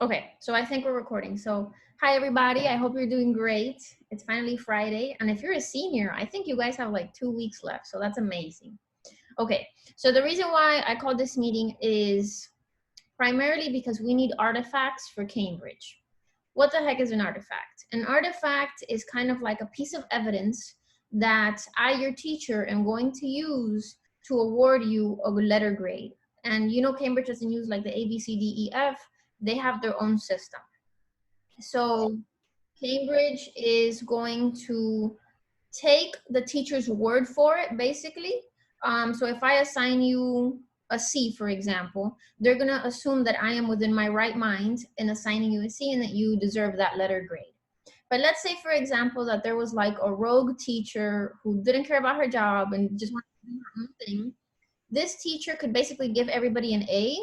Okay, so I think we're recording. So, hi everybody. I hope you're doing great. It's finally Friday, and if you're a senior, I think you guys have like 2 weeks left. So that's amazing. Okay, so the reason why I called this meeting is primarily because we need artifacts for Cambridge. What the heck is an artifact? An artifact is kind of like a piece of evidence that I, your teacher, am going to use to award you a letter grade. And you know, Cambridge doesn't use like the A, B, C, D, E, F. They have their own system. So Cambridge is going to take the teacher's word for it, basically. So if I assign you a C, for example, they're going to assume that I am within my right mind in assigning you a C and that you deserve that letter grade. But let's say, for example, that there was like a rogue teacher who didn't care about her job and just wanted to do her own thing. This teacher could basically give everybody an A.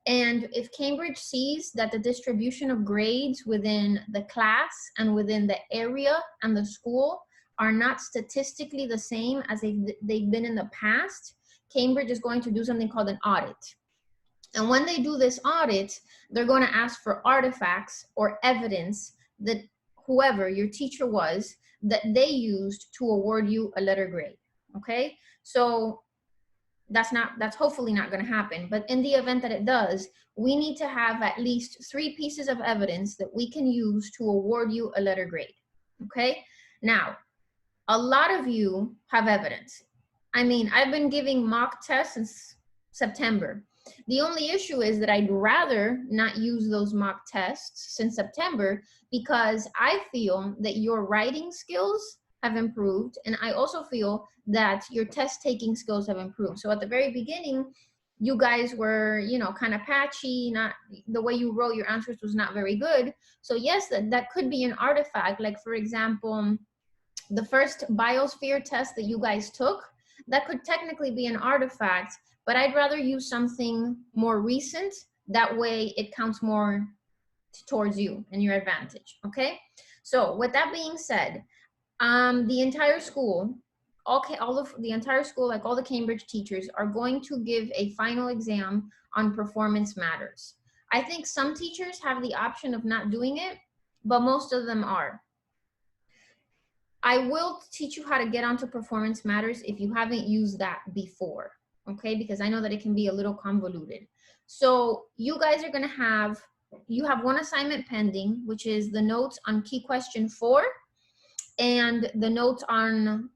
And if Cambridge sees that the distribution of grades within the class and within the area and the school are not statistically the same as they've been in the past, Cambridge is going to do something called an audit. And when they do this audit, they're going to ask for artifacts or evidence that whoever your teacher was, that they used to award you a letter grade. Okay, so that's hopefully not going to happen, but in the event that it does, we need to have at least 3 pieces of evidence that we can use to award you a letter grade. Okay, now a lot of you have evidence. I mean, I've been giving mock tests since September. The only issue is that I'd rather not use those mock tests since September because I feel that your writing skills have improved, and I also feel that your test taking skills have improved. So at the very beginning, you guys were, you know, kind of patchy, not the way you wrote your answers was not very good. So yes, that could be an artifact. Like for example, the first biosphere test that you guys took, that could technically be an artifact, but I'd rather use something more recent. That way it counts more towards you and your advantage. Okay, so with that being said, the entire school, the entire school, like all the Cambridge teachers, are going to give a final exam on performance matters. I think some teachers have the option of not doing it, but most of them are. I will teach you how to get onto performance matters if you haven't used that before, okay? Because I know that it can be a little convoluted. So you guys are gonna have, you have one assignment pending, which is the notes on key question 4 and the notes on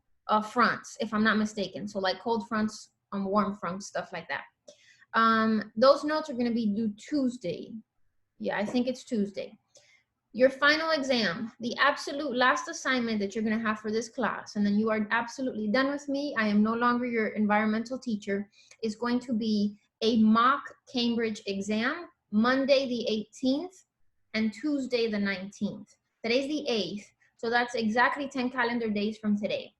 fronts, if I'm not mistaken. So like cold fronts, warm fronts, stuff like that. Those notes are gonna be due Tuesday. Yeah, I think it's Tuesday. Your final exam, the absolute last assignment that you're going to have for this class, and then you are absolutely done with me, I am no longer your environmental teacher, is going to be a mock Cambridge exam, Monday the 18th and Tuesday the 19th. Today's the 8th, so that's exactly 10 calendar days from today.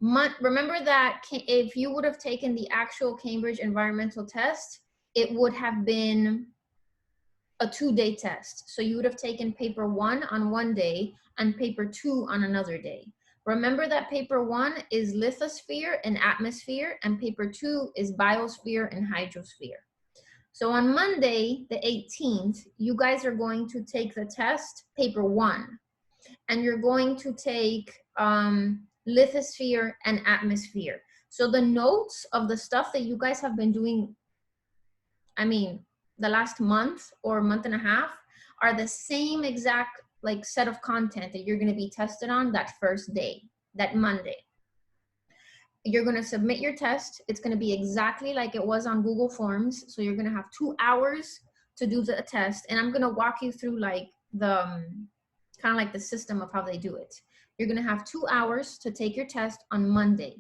Remember that if you would have taken the actual Cambridge environmental test, it would have been a 2-day test. So you would have taken paper 1 on one day and paper 2 on another day. Remember that paper 1 is lithosphere and atmosphere, and paper 2 is biosphere and hydrosphere. So on Monday, the 18th, you guys are going to take the test, paper 1, and you're going to take lithosphere and atmosphere. So the notes of the stuff that you guys have been doing, I mean, the last month or month and a half, are the same exact like set of content that you're going to be tested on that first day, that Monday. You're going to submit your test. It's going to be exactly like it was on Google Forms. So you're going to have 2 hours to do the test. And I'm going to walk you through like the kind of like the system of how they do it. You're going to have 2 hours to take your test on Monday.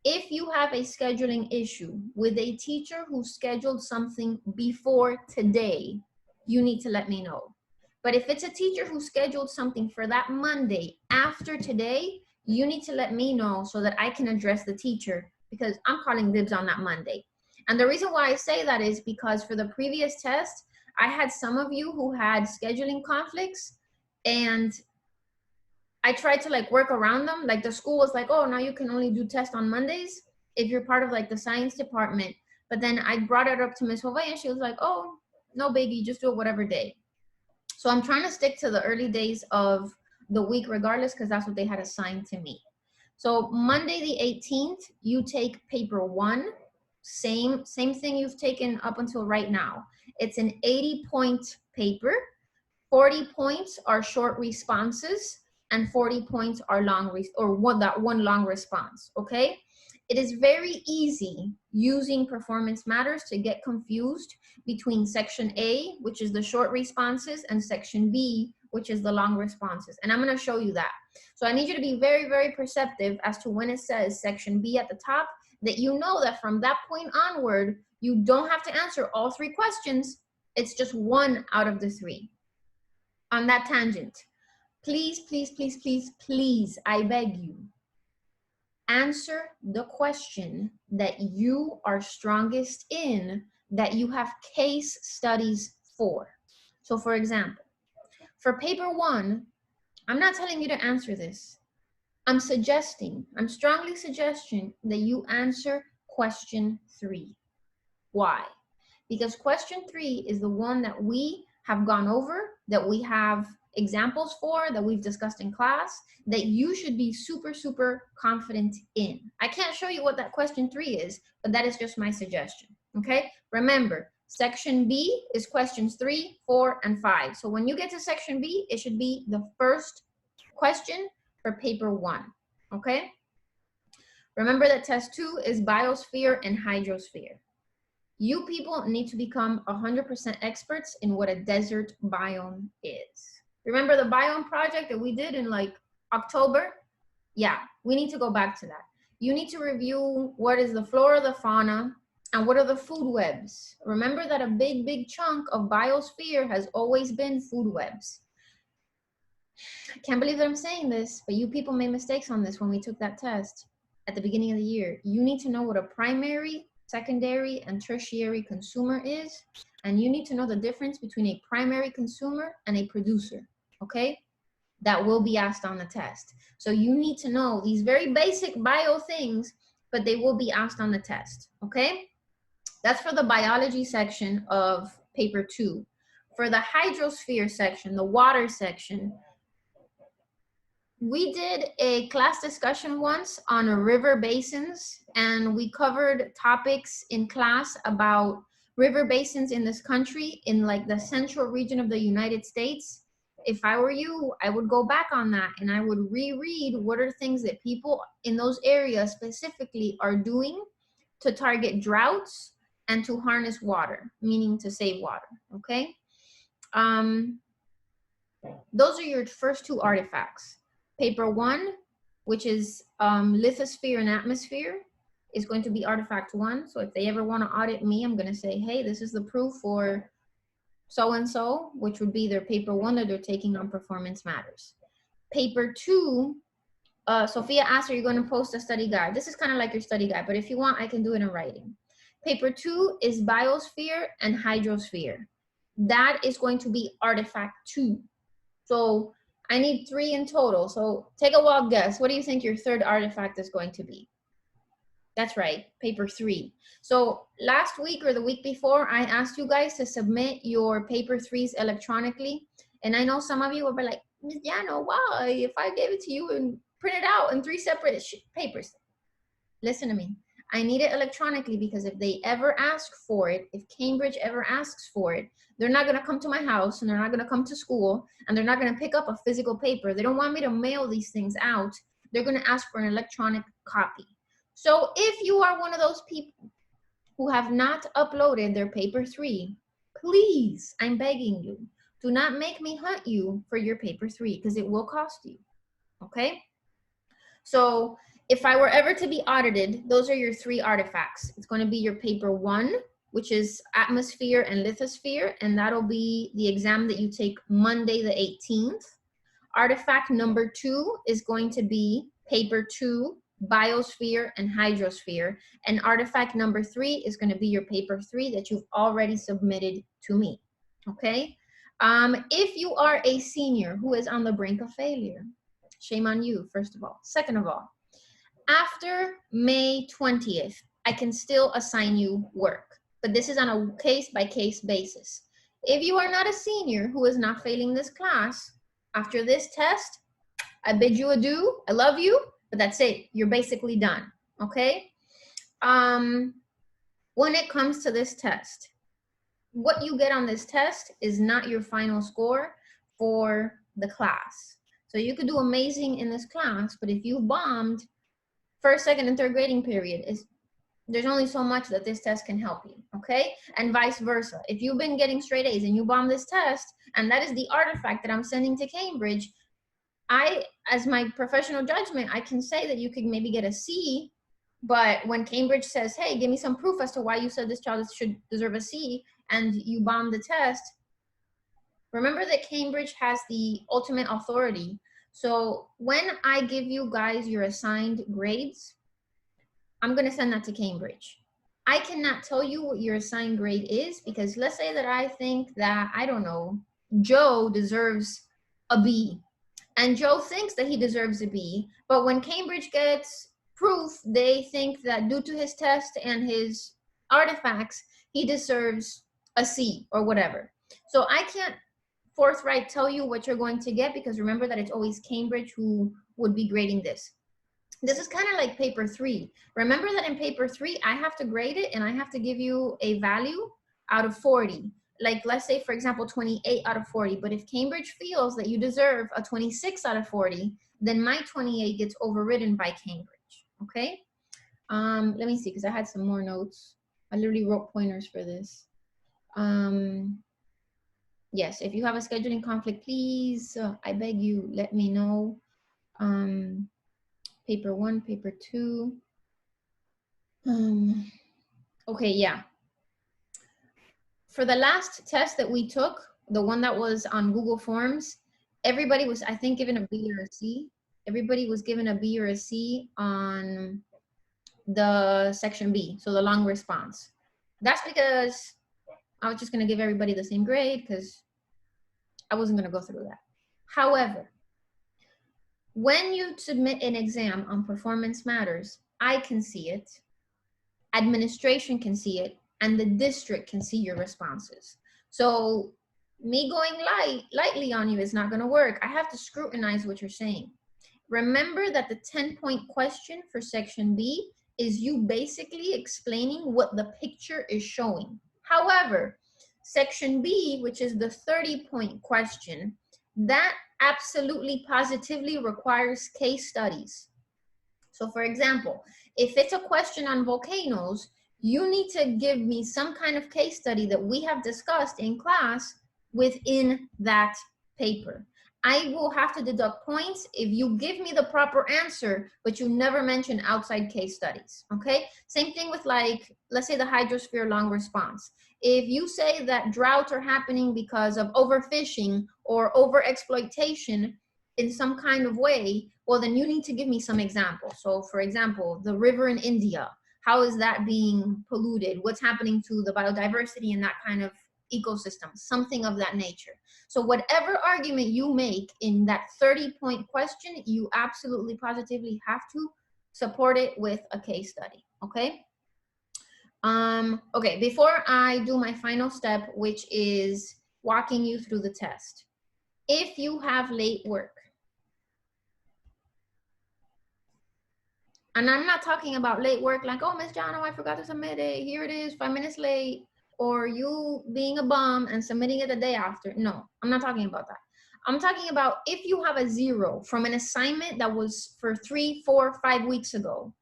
If you have a scheduling issue with a teacher who scheduled something before today, you need to let me know. But if it's a teacher who scheduled something for that Monday after today, you need to let me know so that I can address the teacher, because I'm calling dibs on that Monday. And the reason why I say that is because for the previous test, I had some of you who had scheduling conflicts, and I tried to like work around them. Like the school was like, oh, now you can only do tests on Mondays if you're part of like the science department. But then I brought it up to Ms. Jove, and she was like, oh, no biggie, just do it whatever day. So I'm trying to stick to the early days of the week regardless, because that's what they had assigned to me. So Monday the 18th, you take paper 1, same thing you've taken up until right now. It's an 80-point paper. 40 points are short responses and 40 points are one long response, okay? It is very easy using Performance Matters to get confused between section A, which is the short responses, and section B, which is the long responses. And I'm gonna show you that. So I need you to be very, very perceptive as to when it says section B at the top, that you know that from that point onward, you don't have to answer all 3 questions. It's just 1 out of the 3. On that tangent, please, please, please, please, please, I beg you, answer the question that you are strongest in, that you have case studies for. So for example, for paper 1, I'm not telling you to answer this. I'm strongly suggesting that you answer question 3. Why? Because question 3 is the one that we have gone over, that we have examples for, that we've discussed in class, that you should be super, super confident in. I can't show you what that question 3 is, but that is just my suggestion, okay? Remember, section B is questions 3, 4, and 5. So when you get to section B, it should be the first question for paper 1, okay? Remember that test 2 is biosphere and hydrosphere. You people need to become 100% experts in what a desert biome is. Remember the biome project that we did in like October? Yeah, we need to go back to that. You need to review what is the flora, the fauna, and what are the food webs. Remember that a big, big chunk of biosphere has always been food webs. I can't believe that I'm saying this, but you people made mistakes on this when we took that test at the beginning of the year. You need to know what a primary, secondary, and tertiary consumer is, and you need to know the difference between a primary consumer and a producer, okay? That will be asked on the test. So you need to know these very basic bio things, but they will be asked on the test, okay? That's for the biology section of paper 2. For the hydrosphere section, the water section, we did a class discussion once on river basins, and we covered topics in class about river basins in this country, in like the central region of the United States. If I were you, I would go back on that and I would reread what are things that people in those areas specifically are doing to target droughts and to harness water, meaning to save water, okay? Those are your first 2 artifacts. Paper 1, which is lithosphere and atmosphere, is going to be artifact 1. So if they ever want to audit me, I'm going to say, hey, this is the proof for so-and-so, which would be their paper 1 that they're taking on Performance Matters. Paper 2, Sophia asked, are you going to post a study guide? This is kind of like your study guide, but if you want, I can do it in writing. Paper 2 is biosphere and hydrosphere. That is going to be artifact 2. So I need 3 in total. So take a wild guess. What do you think your third artifact is going to be? That's right, paper 3. So last week or the week before, I asked you guys to submit your paper 3s electronically. And I know some of you will be like, Ms. Llano, why? If I gave it to you and print it out in 3 separate papers. Listen to me. I need it electronically because if they ever ask for it, if Cambridge ever asks for it, they're not going to come to my house and they're not going to come to school and they're not going to pick up a physical paper. They don't want me to mail these things out. They're going to ask for an electronic copy. So if you are one of those people who have not uploaded their paper 3, please, I'm begging you, do not make me hunt you for your paper 3 because it will cost you, okay? So if I were ever to be audited, those are your 3 artifacts. It's going to be your paper 1, which is atmosphere and lithosphere, and that'll be the exam that you take Monday the 18th. Artifact number 2 is going to be paper 2, biosphere and hydrosphere, and artifact number 3 is going to be your paper 3 that you've already submitted to me, okay? If you are a senior who is on the brink of failure, shame on you, first of all. Second of all, after May 20th, I can still assign you work, but this is on a case-by-case basis. If you are not a senior who is not failing this class, after this test, I bid you adieu. I love you, but that's it. You're basically done, okay? When it comes to this test, what you get on this test is not your final score for the class. So you could do amazing in this class, but if you bombed first, second, and third grading period, there's only so much that this test can help you, okay? And vice versa. If you've been getting straight A's and you bomb this test, and that is the artifact that I'm sending to Cambridge, as my professional judgment, I can say that you could maybe get a C, but when Cambridge says, hey, give me some proof as to why you said this child should deserve a C, and you bomb the test, remember that Cambridge has the ultimate authority. So when I give you guys your assigned grades, I'm going to send that to Cambridge. I cannot tell you what your assigned grade is, because let's say that I think that, I don't know, Joe deserves a B. And Joe thinks that he deserves a B, but when Cambridge gets proof, they think that due to his test and his artifacts, he deserves a C or whatever. So I can't forthright tell you what you're going to get, because remember that it's always Cambridge who would be grading this. This is kind of like paper 3. Remember that in paper 3, I have to grade it and I have to give you a value out of 40. Like, let's say, for example, 28 out of 40. But if Cambridge feels that you deserve a 26 out of 40, then my 28 gets overridden by Cambridge, okay? Let me see, because I had some more notes. I literally wrote pointers for this. Yes, if you have a scheduling conflict, please, I beg you, let me know. Paper 1, paper 2. Okay, yeah. For the last test that we took, the one that was on Google Forms, everybody was, I think, given a B or a C. Everybody was given a B or a C on the section B, so the long response. That's because I was just going to give everybody the same grade, because I wasn't going to go through that. However, when you submit an exam on Performance Matters, I can see it, administration can see it, and the district can see your responses. So me going lightly on you is not going to work. I have to scrutinize what you're saying. Remember that the 10-point question for section B is you basically explaining what the picture is showing. However, section B, which is the 30-point question, that absolutely positively requires case studies. So for example, if it's a question on volcanoes, you need to give me some kind of case study that we have discussed in class within that paper. I will have to deduct points if you give me the proper answer, but you never mention outside case studies, okay? Same thing with, like, let's say the hydrosphere long response. If you say that droughts are happening because of overfishing or overexploitation in some kind of way, well, then you need to give me some examples. So for example, the river in India, how is that being polluted? What's happening to the biodiversity in that kind of ecosystem? Something of that nature. So whatever argument you make in that 30-point question, you absolutely positively have to support it with a case study, okay? Okay, before I do my final step, which is walking you through the test. If you have late work, and I'm not talking about late work like, oh, Miss Jano, I forgot to submit it. Here it is, 5 minutes late. Or you being a bum and submitting it the day after. No, I'm not talking about that. I'm talking about if you have a 0 from an assignment that was for 3, 4, 5 weeks ago.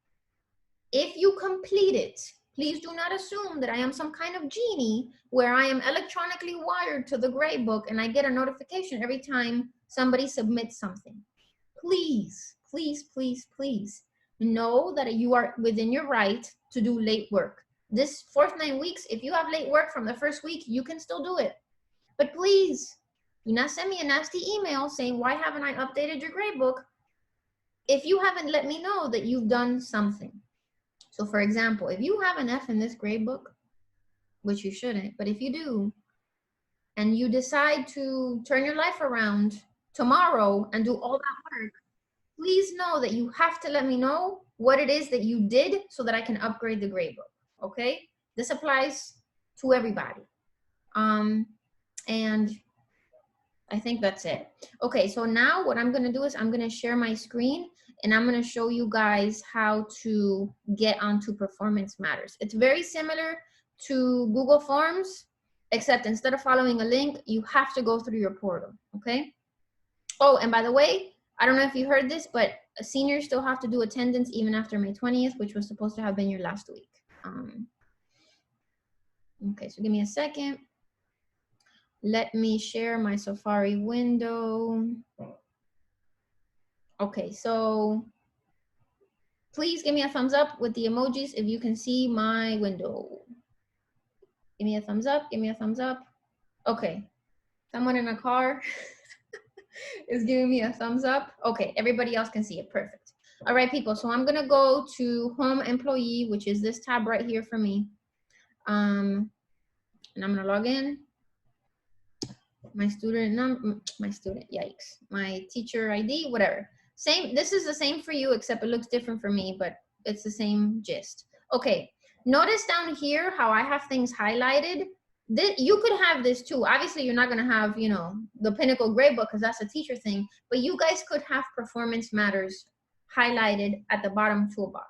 If you complete it, please do not assume that I am some kind of genie where I am electronically wired to the gradebook and I get a notification every time somebody submits something. Please, please, please, please know that you are within your right to do late work. This 4th 9 weeks, if you have late work from the first week, you can still do it. But please, do not send me a nasty email saying, why haven't I updated your gradebook? If you haven't let me know that you've done something. So for example, if you have an F in this gradebook, which you shouldn't, but if you do, and you decide to turn your life around tomorrow and do all that work, please know that you have to let me know what it is that you did so that I can upgrade the gradebook, okay? This applies to everybody. And I think that's it. Okay, so now what I'm gonna do is I'm gonna share my screen and I'm gonna show you guys how to get onto Performance Matters. It's very similar to Google Forms, except instead of following a link, you have to go through your portal, okay? Oh, and by the way, I don't know if you heard this, but seniors still have to do attendance even after May 20th, which was supposed to have been your last week. Okay, so give me a second. Let me share my Safari window. Okay, so please give me a thumbs up with the emojis if you can see my window. Give me a thumbs up, give me a thumbs up. Okay, someone in a car is giving me a thumbs up. Okay, everybody else can see it, perfect. All right, people, so I'm gonna go to Home Employee, which is this tab right here for me. And I'm gonna log in. My student number, yikes. My teacher ID, whatever. Same, this is the same for you, except it looks different for me, but it's the same gist. Okay, notice down here how I have things highlighted. You could have this too. Obviously, you're not gonna have, you know, the Pinnacle Gradebook because that's a teacher thing, but you guys could have Performance Matters highlighted at the bottom toolbar.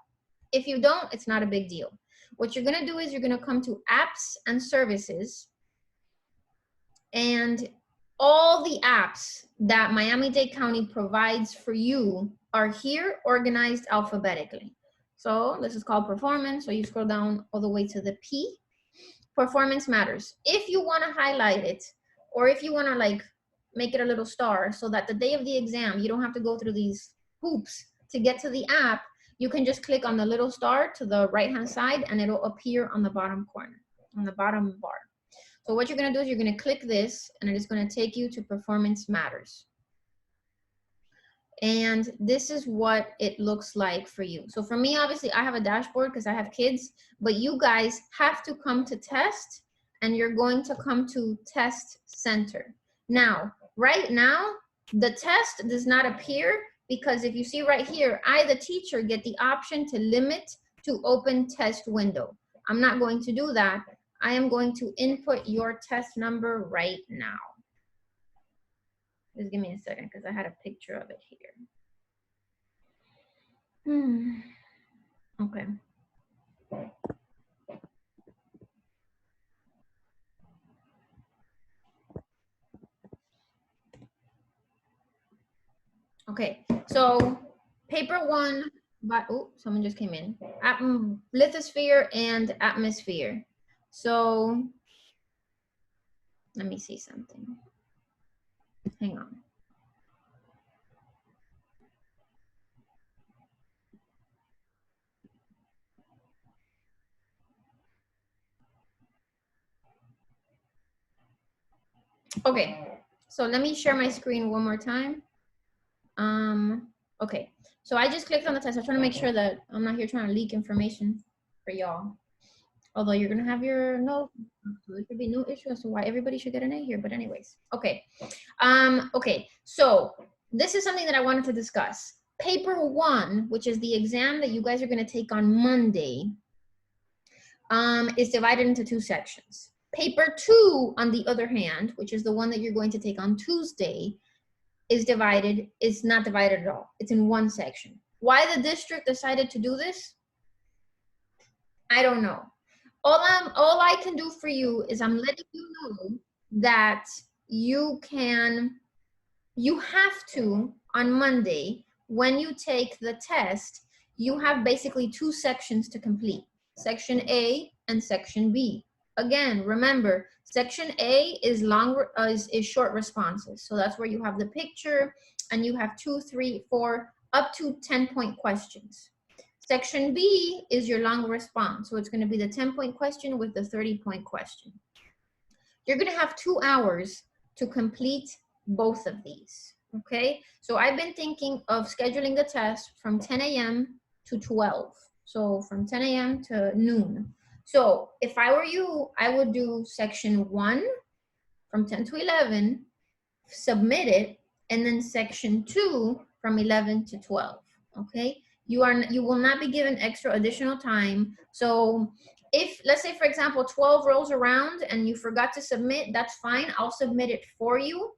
If you don't, it's not a big deal. What you're gonna do is you're gonna come to Apps and Services, and all the apps that Miami-Dade County provides for you are here organized alphabetically. So this is called Performance. So you scroll down all the way to the P. Performance Matters. If you want to highlight it, or if you want to like make it a little star so that the day of the exam, you don't have to go through these hoops to get to the app, you can just click on the little star to the right-hand side and it'll appear on the bottom corner, on the bottom bar. So what you're gonna do is you're gonna click this and it is gonna take you to Performance Matters. And this is what it looks like for you. So for me, obviously I have a dashboard because I have kids, but you guys have to come to test and you're going to come to Test Center. Now, right now, the test does not appear because if you see right here, I, the teacher, get the option to limit to open test window. I'm not going to do that. I am going to input your test number right now. Just give me a second because I had a picture of it here. Okay. Okay, so paper one, but oh, someone just came in. Lithosphere and atmosphere. So let me see something. Hang on. Okay, so let me share my screen one more time. Okay, so I just clicked on the test. I'm trying to make sure that I'm not here trying to leak information for y'all. Although you're gonna have your note, so there could be no issue as to why everybody should get an A here. But anyways, okay. Okay, so this is something that I wanted to discuss. Paper one, which is the exam that you guys are gonna take on Monday, is divided into two sections. Paper two, on the other hand, which is the one that you're going to take on Tuesday, is not divided at all. It's in one section. Why the district decided to do this? I don't know. All I can do for you is I'm letting you know that you have to, on Monday, when you take the test, you have basically two sections to complete, section A and section B. Again, remember, section A is short responses. So that's where you have the picture and you have 2, 3, 4, up to 10-point questions. Section B is your long response. So it's going to be the 10-point question with the 30-point question. You're going to have 2 hours to complete both of these. Okay, so I've been thinking of scheduling the test from 10 a.m. to 12. So from 10 a.m. to noon. So if I were you, I would do section 1 from 10 to 11, submit it, and then section 2 from 11 to 12. Okay, you will not be given extra additional time. So if, let's say, for example, 12 rolls around and you forgot to submit, that's fine. I'll submit it for you,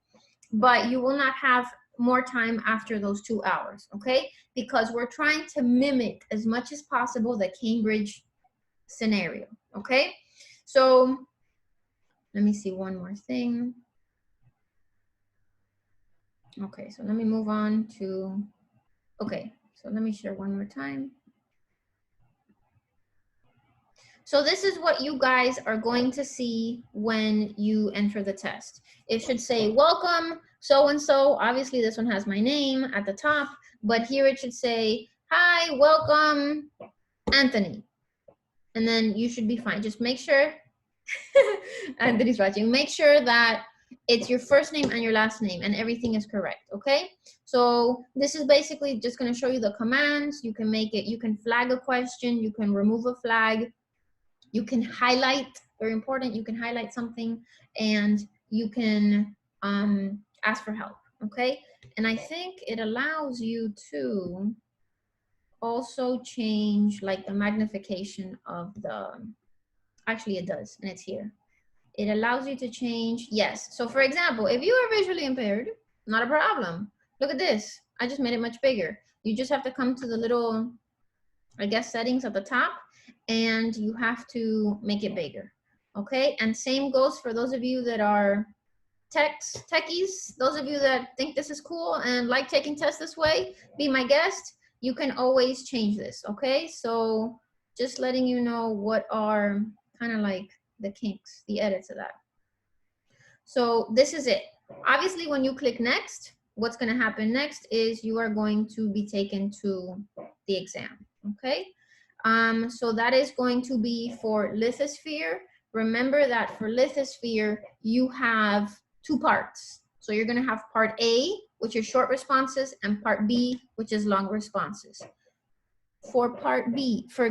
but you will not have more time after those 2 hours, okay? Because we're trying to mimic as much as possible the Cambridge scenario, okay? So let me see one more thing. Okay, so let me move on to, okay, so let me share one more time. So this is what you guys are going to see when you enter the test. It should say, welcome, so-and-so. Obviously, this one has my name at the top, but here it should say, hi, welcome, Anthony. And then you should be fine. Just make sure, Anthony's watching, make sure that it's your first name and your last name and everything is correct, okay? So this is basically just gonna show you the commands. You can make it, you can flag a question, you can remove a flag, you can highlight, very important, you can highlight something, and you can ask for help, okay? And I think it allows you to also change like the magnification of the, actually it does, and it's here. It allows you to change, yes. So for example, if you are visually impaired, not a problem. Look at this, I just made it much bigger. You just have to come to the little, I guess, settings at the top, and you have to make it bigger, okay? And same goes for those of you that are techies, those of you that think this is cool and like taking tests this way, be my guest. You can always change this, okay? So just letting you know what are kind of like the kinks, the edits of that. So this is it. Obviously, when you click next, what's gonna happen next is you are going to be taken to the exam, okay? So that is going to be for lithosphere. Remember that for lithosphere, you have 2 parts. So you're gonna have part A, which is short responses, and part B, which is long responses. For part B, for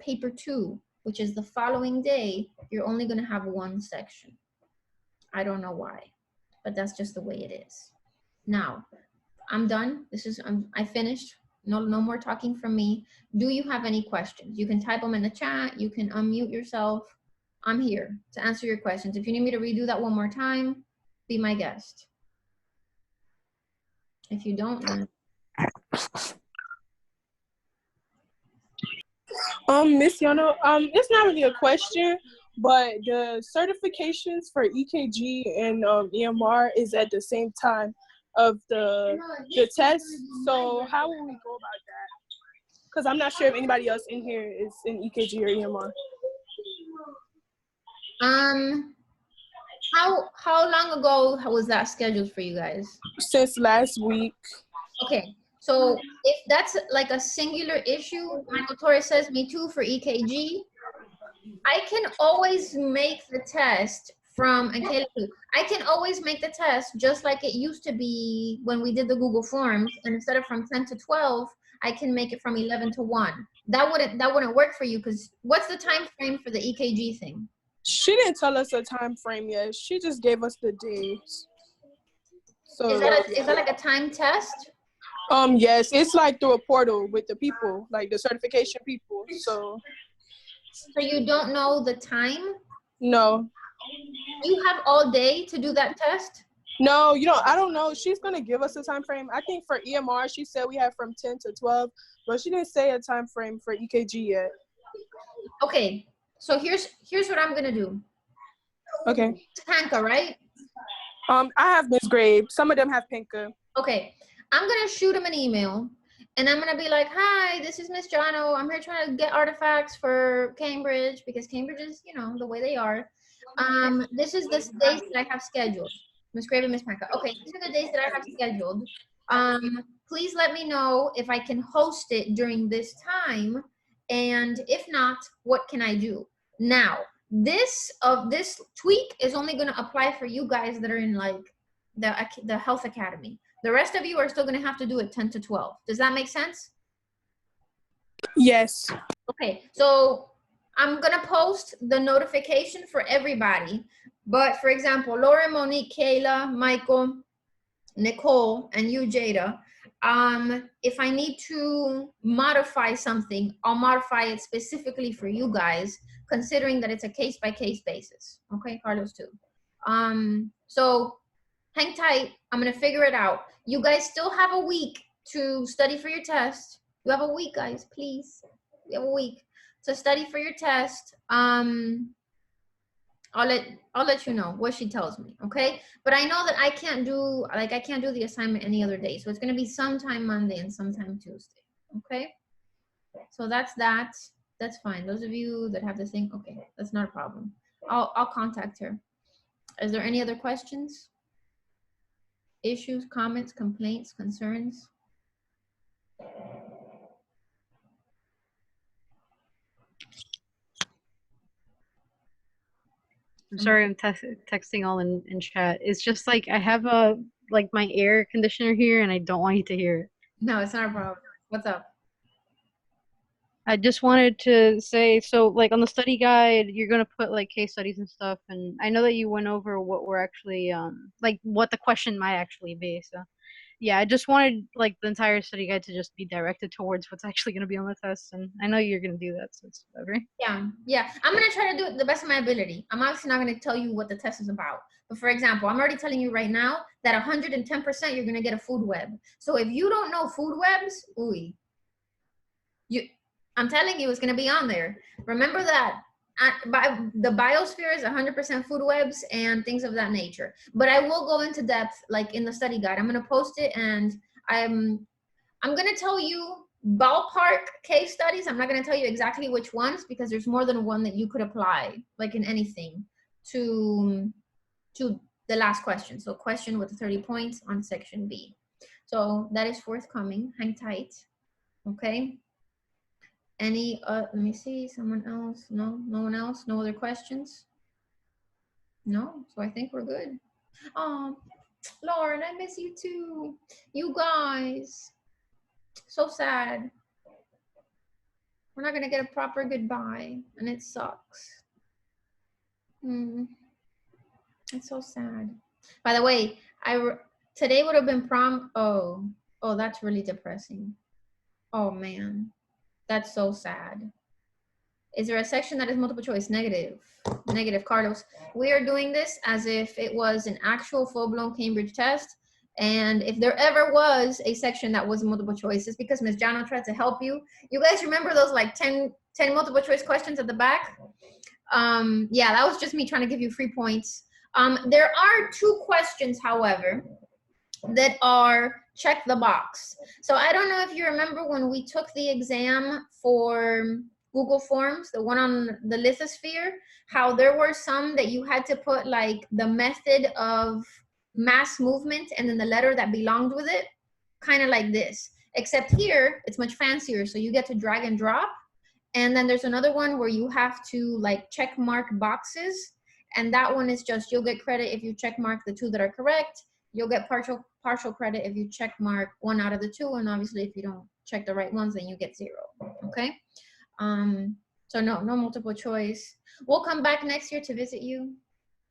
paper 2, which is the following day, you're only gonna have 1 section. I don't know why, but that's just the way it is. Now, I'm done. This is, I finished. No more talking from me. Do you have any questions? You can type them in the chat. You can unmute yourself. I'm here to answer your questions. If you need me to redo that one more time, be my guest. If you don't, then. Miss Yana, it's not really a question, but the certifications for EKG and EMR is at the same time of the test. So how will we go about that? Because I'm not sure if anybody else in here is in EKG or EMR. How long ago was that scheduled for you guys? Since last week. Okay, so if that's like a singular issue, Michael Torres says me too for EKG. I can always make the test from, and Kayla too, I can always make the test just like it used to be when we did the Google Forms, and instead of from 10 to 12, I can make it from 11 to 1. That wouldn't work for you, because what's the time frame for the EKG thing? She didn't tell us a time frame yet. She just gave us the days. So is that like a time test? Yes, it's like through a portal with the people, like the certification people. So you don't know the time? No. You have all day to do that test? No, you know, I don't know. She's gonna give us a time frame. I think for EMR, she said we have from 10 to 12, but she didn't say a time frame for EKG yet. Okay, so here's what I'm gonna do. Okay. It's Panka, right? I have Miss Graves. Some of them have Panka. Okay, I'm gonna shoot him an email, and I'm gonna be like, "Hi, this is Miss Jono. I'm here trying to get artifacts for Cambridge, because Cambridge is, you know, the way they are. This is the days that I have scheduled. Miss Graves and Miss Panka. Okay, these are the days that I have scheduled. Please let me know if I can host it during this time, and if not, what can I do?" Now, this tweak is only gonna apply for you guys that are in like the Health Academy. The rest of you are still gonna have to do it 10 to 12. Does that make sense? Yes. Okay, so I'm gonna post the notification for everybody. But for example, Laura, Monique, Kayla, Michael, Nicole, and you, Jada, if I need to modify something, I'll modify it specifically for you guys, considering that it's a case-by-case basis. Okay, Carlos too. So hang tight. I'm gonna figure it out. You guys still have a week to study for your test. You have a week, guys, please. You have a week to study for your test. I'll let you know what she tells me, okay? But I know that I can't do the assignment any other day. So it's gonna be sometime Monday and sometime Tuesday, okay? So that's that. That's fine. Those of you that have the thing, okay, that's not a problem. I'll contact her. Is there any other questions? Issues, comments, complaints, concerns? I'm sorry, I'm texting all in chat. It's just like I have my air conditioner here and I don't want you to hear it. No, it's not a problem. What's up? I just wanted to say, so like on the study guide, you're gonna put like case studies and stuff, and I know that you went over what we're actually like what the question might actually be. So yeah, I just wanted like the entire study guide to just be directed towards what's actually gonna be on the test, and I know you're gonna do that, so it's whatever. Yeah. I'm gonna try to do it the best of my ability. I'm obviously not gonna tell you what the test is about. But for example, I'm already telling you right now that 110% you're gonna get a food web. So if you don't know food webs, I'm telling you, it's going to be on there. Remember that the biosphere is 100% food webs and things of that nature. But I will go into depth, like in the study guide. I'm going to post it, and I'm going to tell you ballpark case studies. I'm not going to tell you exactly which ones, because there's more than one that you could apply, like in anything, to the last question. So question with the 30 points on section B. So that is forthcoming. Hang tight. Okay. Any, let me see, someone else? No, no one else? No other questions? No, so I think we're good. Oh, Lauren, I miss you too. You guys, so sad. We're not gonna get a proper goodbye, and it sucks. It's so sad. By the way, today would have been prom. Oh, that's really depressing. Oh man. That's so sad. Is there a section that is multiple choice? Negative. Negative, Carlos. We are doing this as if it was an actual full-blown Cambridge test. And if there ever was a section that was multiple choice, it's because Ms. Jano tried to help you. You guys remember those like 10 multiple choice questions at the back? Yeah, that was just me trying to give you free points. There are 2 questions, however, that are check the box. So I don't know if you remember when we took the exam for Google Forms, the one on the lithosphere, how there were some that you had to put like the method of mass movement and then the letter that belonged with it, kind of like this. Except here, it's much fancier. So you get to drag and drop. And then there's another one where you have to like check mark boxes. And that one is just, you'll get credit if you check mark the 2 that are correct. You'll get partial credit if you check mark 1 out of the 2, and obviously if you don't check the right ones, then you get 0. Okay. So no multiple choice. We'll come back next year to visit you.